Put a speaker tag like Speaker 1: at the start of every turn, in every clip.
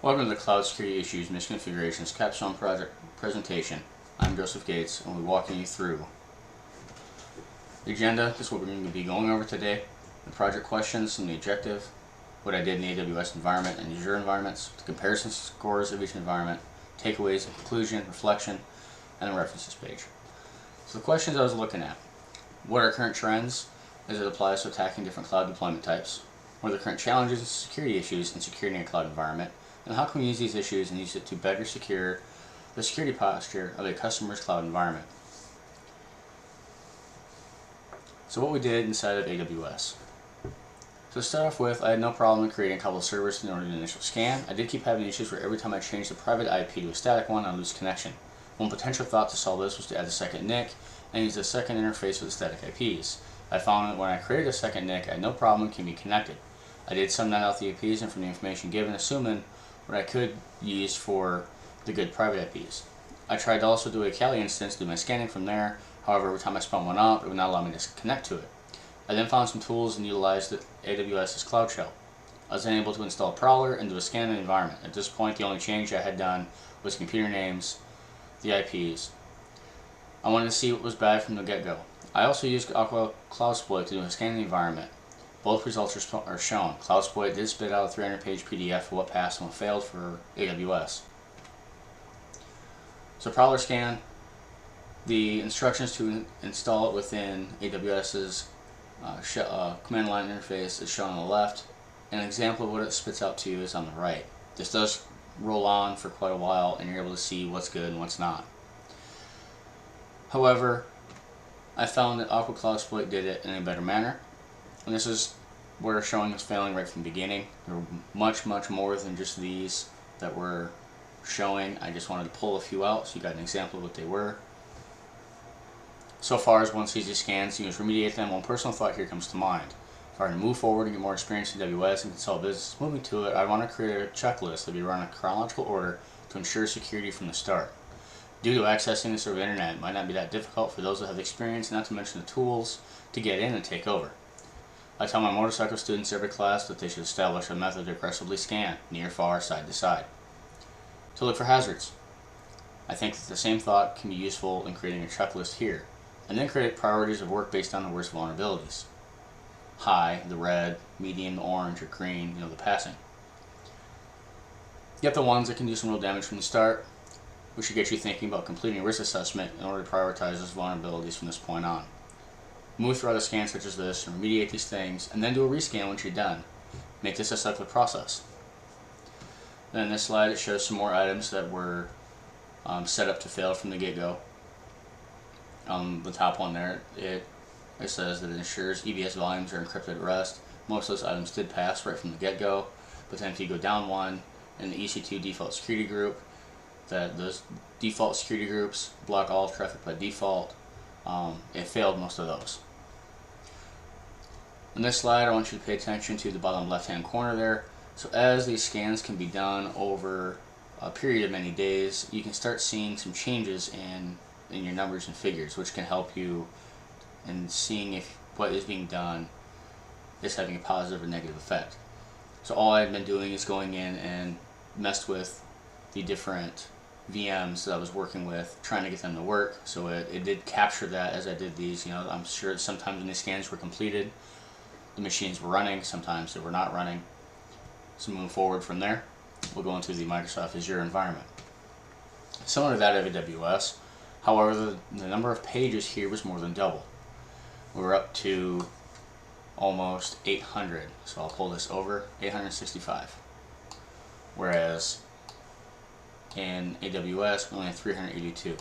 Speaker 1: Welcome to the Cloud Security Issues Misconfigurations Capstone Project presentation. I'm Joseph Gates, and we'll be walking you through the agenda. This is what we're going to be going over today. The project questions and the objective, what I did in the AWS environment and Azure environments, the comparison scores of each environment, takeaways, conclusion, reflection, and the references page. So the questions I was looking at: what are current trends as it applies to attacking different cloud deployment types? What are the current challenges and security issues in securing a cloud environment? And how can we use these issues and use it to better secure the security posture of a customer's cloud environment? So what we did inside of AWS. So to start off with, I had no problem in creating a couple of servers in order to initial scan. I did keep having issues where every time I changed the private IP to a static one, I'd lose connection. One potential thought to solve this was to add a second NIC and use a second interface with the static IPs. I found that when I created a second NIC, I had no problem keeping connected. I did sum that out the IPs and from the information given, assuming what I could use for the good private IPs. I tried to also do a Kali instance, do my scanning from there. However, every time I spun one up, it would not allow me to connect to it. I then found some tools and utilized AWS's Cloud Shell. I was then able to install Prowler and do a scan of the environment. At this point, the only change I had done was computer names, the IPs. I wanted to see what was bad from the get-go. I also used CloudSploit to do a scan of the environment. Both results are shown. CloudSploit did spit out a 300-page PDF of what passed and what failed for AWS. So Prowler scan, the instructions to install it within AWS's command line interface is shown on the left. An example of what it spits out to you is on the right. This does roll on for quite a while and you're able to see what's good and what's not. However, I found that CloudSploit did it in a better manner. And this is where showing us failing right from the beginning. There were much more than just these that were showing. I just wanted to pull a few out so you got an example of what they were. So far as one sees these scans, you can remediate them. One personal thought here comes to mind. If I were to move forward and get more experience in AWS and consult business moving to it, I want to create a checklist that be run in chronological order to ensure security from the start. Due to accessing the server internet, it might not be that difficult for those that have experience, not to mention the tools to get in and take over. I tell my motorcycle students every class that they should establish a method to aggressively scan, near, far, side to side, to look for hazards. I think that the same thought can be useful in creating a checklist here, and then create priorities of work based on the worst vulnerabilities. High, the red; medium, the orange; or green, the passing. Get the ones that can do some real damage from the start, which should get you thinking about completing a risk assessment in order to prioritize those vulnerabilities from this point on. Move through other scans such as this and remediate these things, and then do a rescan once you're done. Make this a cyclic process. Then in this slide it shows some more items that were set up to fail from the get-go. The top one there, it says that it ensures EBS volumes are encrypted at rest. Most of those items did pass right from the get-go, but then if you go down one, in the EC2 default security group, that those default security groups block all traffic by default. It failed most of those. In this slide, I want you to pay attention to the bottom left-hand corner there. So as these scans can be done over a period of many days, you can start seeing some changes in your numbers and figures, which can help you in seeing if what is being done is having a positive or negative effect. So all I've been doing is going in and messed with the different VMs that I was working with, trying to get them to work. So it did capture that as I did these. I'm sure that sometimes when the scans were completed, the machines were running, sometimes they were not running. So moving forward from there, we'll go into the Microsoft Azure environment. Similar to that of AWS, however, the number of pages here was more than double. We're up to almost 800. So I'll pull this over, 865. Whereas in AWS, we only have 382.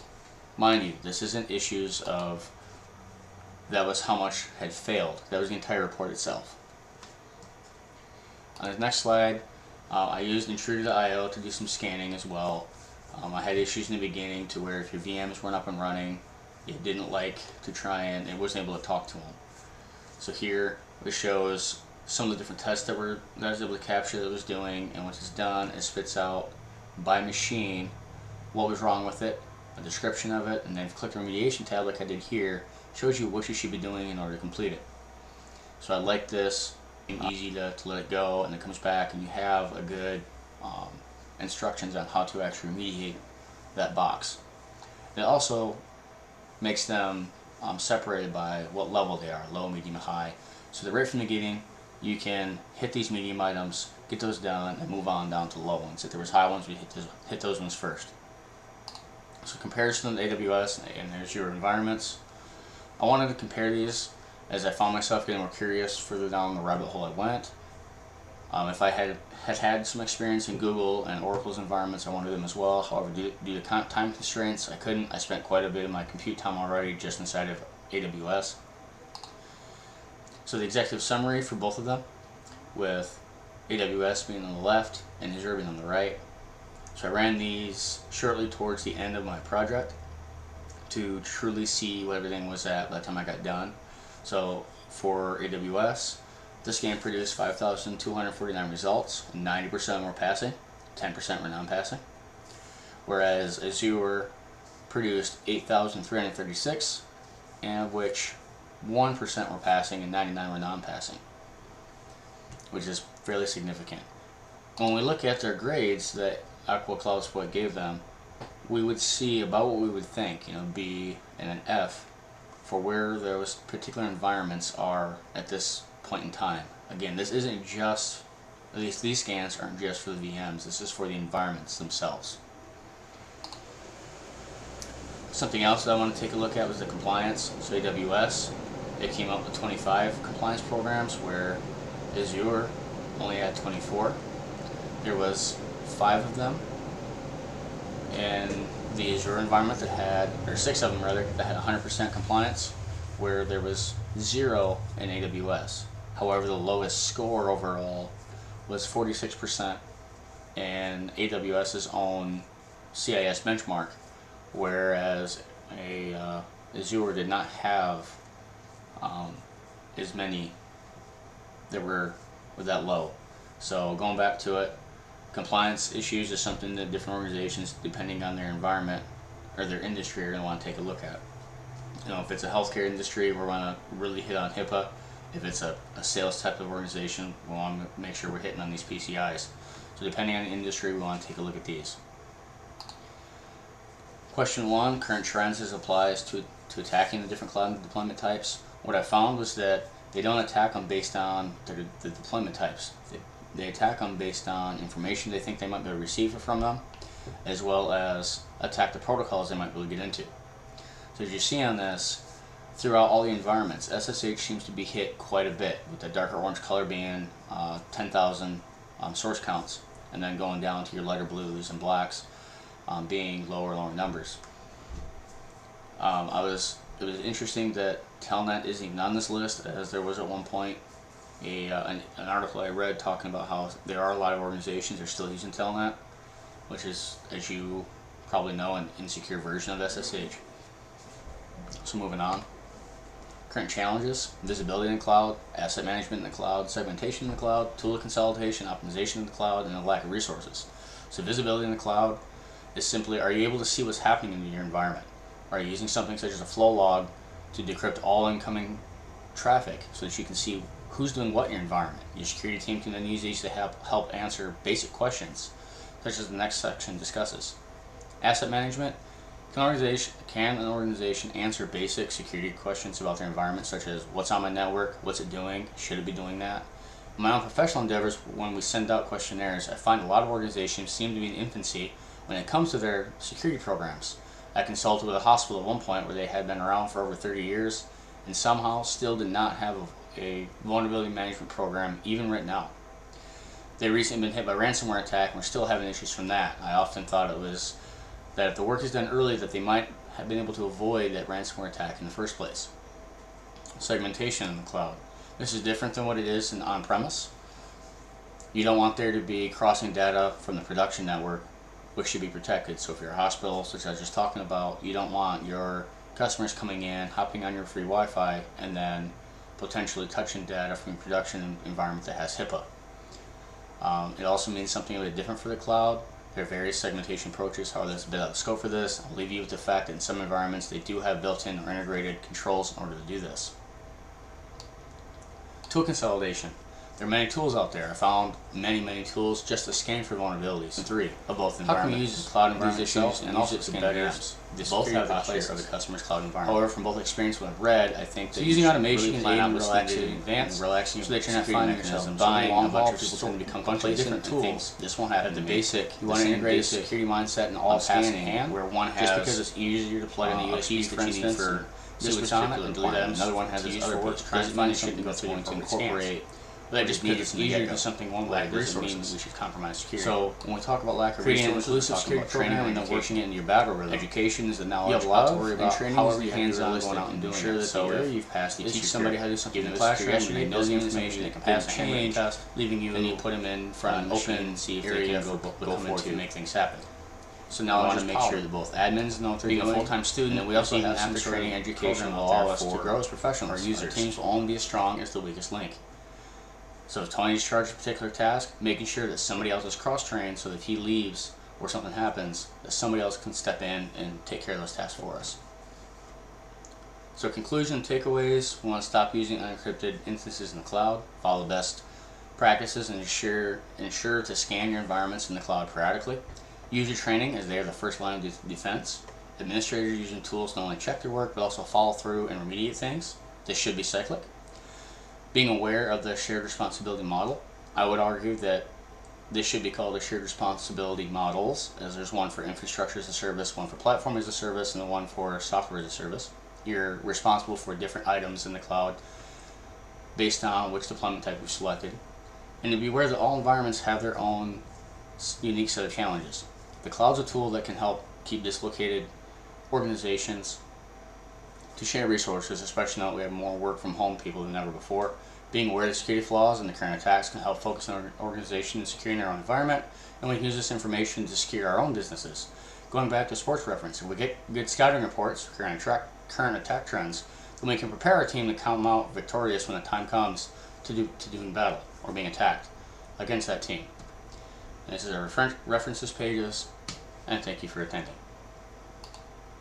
Speaker 1: Mind you, this isn't issues of that was how much had failed. That was the entire report itself. On the next slide, I used intruder.io to do some scanning as well. I had issues in the beginning to where if your VMs weren't up and running, it didn't like to try and it wasn't able to talk to them. So here it shows some of the different tests that I was able to capture that it was doing, and once it's done, it spits out by machine what was wrong with it, a description of it, and then click the remediation tab like I did here, shows you what you should be doing in order to complete it. So I like this, easy to let it go, and it comes back and you have a good instructions on how to actually remediate that box. It also makes them separated by what level they are, low, medium, high, so that right from the beginning you can hit these medium items, get those done, and move on down to low ones. If there was high ones, we hit those ones first. So comparison to AWS and Azure environments. I wanted to compare these as I found myself getting more curious further down the rabbit hole I went. If I had some experience in Google and Oracle's environments, I wanted them as well. However, due to time constraints, I couldn't. I spent quite a bit of my compute time already just inside of AWS. So the executive summary for both of them, with AWS being on the left and Azure being on the right. So I ran these shortly towards the end of my project to truly see what everything was at by the time I got done. So for AWS, this game produced 5,249 results, 90% were passing, 10% were non-passing. Whereas Azure produced 8,336, and of which 1% were passing and 99 were non-passing, which is fairly significant. When we look at their grades that Aqua Cloud Exploit gave them, we would see about what we would think, B and an F for where those particular environments are at this point in time. Again, this isn't just, at least these scans aren't just for the VMs, this is for the environments themselves. Something else that I want to take a look at was the compliance. So AWS, they came up with 25 compliance programs, where Azure only had 24. There was 5 of them in the Azure environment that had, or 6 of them rather, that had 100% compliance, where there was 0 in AWS. However, the lowest score overall was 46% in AWS's own CIS benchmark, whereas Azure did not have as many that were that low. So going back to it, compliance issues is something that different organizations, depending on their environment or their industry, are going to want to take a look at. If it's a healthcare industry, we want to really hit on HIPAA. If it's a sales type of organization, we want to make sure we're hitting on these PCIs. So depending on the industry, we want to take a look at these. Question 1, current trends as applies to attacking the different cloud deployment types. What I found was that they don't attack them based on the deployment types. They attack them based on information they think they might be able to receive from them, as well as attack the protocols they might be able to get into. So as you see on this, throughout all the environments, SSH seems to be hit quite a bit, with the darker orange color being 10,000 source counts, and then going down to your lighter blues and blacks being lower and lower numbers. It was interesting that Telnet isn't even on this list, as there was at one point an article I read talking about how there are a lot of organizations that are still using Telnet, which is, as you probably know, an insecure version of SSH. So moving on. Current challenges: visibility in the cloud, asset management in the cloud, segmentation in the cloud, tool consolidation, optimization in the cloud, and a lack of resources. So visibility in the cloud is simply, are you able to see what's happening in your environment? Are you using something such as a flow log to decrypt all incoming traffic so that you can see who's doing what in your environment? Your security team can then use these to help answer basic questions, such as the next section discusses. Asset management: can an organization answer basic security questions about their environment, such as what's on my network, what's it doing, should it be doing that? In my own professional endeavors, when we send out questionnaires, I find a lot of organizations seem to be in infancy when it comes to their security programs. I consulted with a hospital at one point where they had been around for over 30 years and somehow still did not have a vulnerability management program even written out. They recently been hit by a ransomware attack and we're still having issues from that. I often thought it was that if the work is done early, that they might have been able to avoid that ransomware attack in the first place. Segmentation in the cloud. This is different than what it is in on-premise. You don't want there to be crossing data from the production network, which should be protected. So if you're a hospital, such as I was just talking about, you don't want your customers coming in, hopping on your free Wi-Fi, and then potentially touching data from your production environment that has HIPAA. It also means something a bit different for the cloud. There are various segmentation approaches. However, there's a bit out of scope for this. I'll leave you with the fact that in some environments they do have built-in or integrated controls in order to do this. Tool consolidation. There are many tools out there. I found many tools just to scan for vulnerabilities. And 3, of both environments. How can we use the cloud environment itself and use it to better both have the posture of the customer's cloud environment? However, from both experience what I've read, I think that using automation and aiding relaxing in advance, relaxing so that you're not finding yourself buying a bunch of people tend to become completely different tools. This won't happen. At the basic, you want to integrate a security mindset in all scanning, where one has just because it's easier to plug in the USB, for instance, for this particular deployment. Another one has its other work. Trying to find something that's going to incorporate. But that just means it's easier to do something one way. Doesn't mean we should compromise security. So when we talk about lack of resources, inclusive security training and then working it into your battle rhythm. Education is the knowledge. You have a lot to worry about. However, you hands-on going out and doing sure that you've passed. You teach somebody how to do something in the classroom, and they know the information, they can pass a handwritten test, leaving you. Then you put them in front of an open area to go forward to make things happen. So now I want to make sure that both admins know what they're doing. Being a full-time student, and we also have some training education will allow us to grow as professionals. Our users. Our teams will only be as strong as the weakest link. So if Tony's charged a particular task, making sure that somebody else is cross-trained so that if he leaves or something happens, that somebody else can step in and take care of those tasks for us. So conclusion, takeaways, we want to stop using unencrypted instances in the cloud, follow the best practices, and ensure to scan your environments in the cloud periodically. User training, as they are the first line of defense. Administrators using tools to not only check their work, but also follow through and remediate things. This should be cyclic. Being aware of the shared responsibility model. I would argue that this should be called a shared responsibility models, as there's one for infrastructure as a service, one for platform as a service, and the one for software as a service. You're responsible for different items in the cloud based on which deployment type you've selected. And to be aware that all environments have their own unique set of challenges. The cloud's a tool that can help keep dislocated organizations to share resources, especially now that we have more work from home people than ever before. Being aware of the security flaws and the current attacks can help focus on our organization and securing our own environment, and we can use this information to secure our own businesses. Going back to sports reference, if we get good scouting reports, current attack trends, then we can prepare our team to come out victorious when the time comes to doing battle or being attacked against that team. And this is our references pages, and thank you for attending.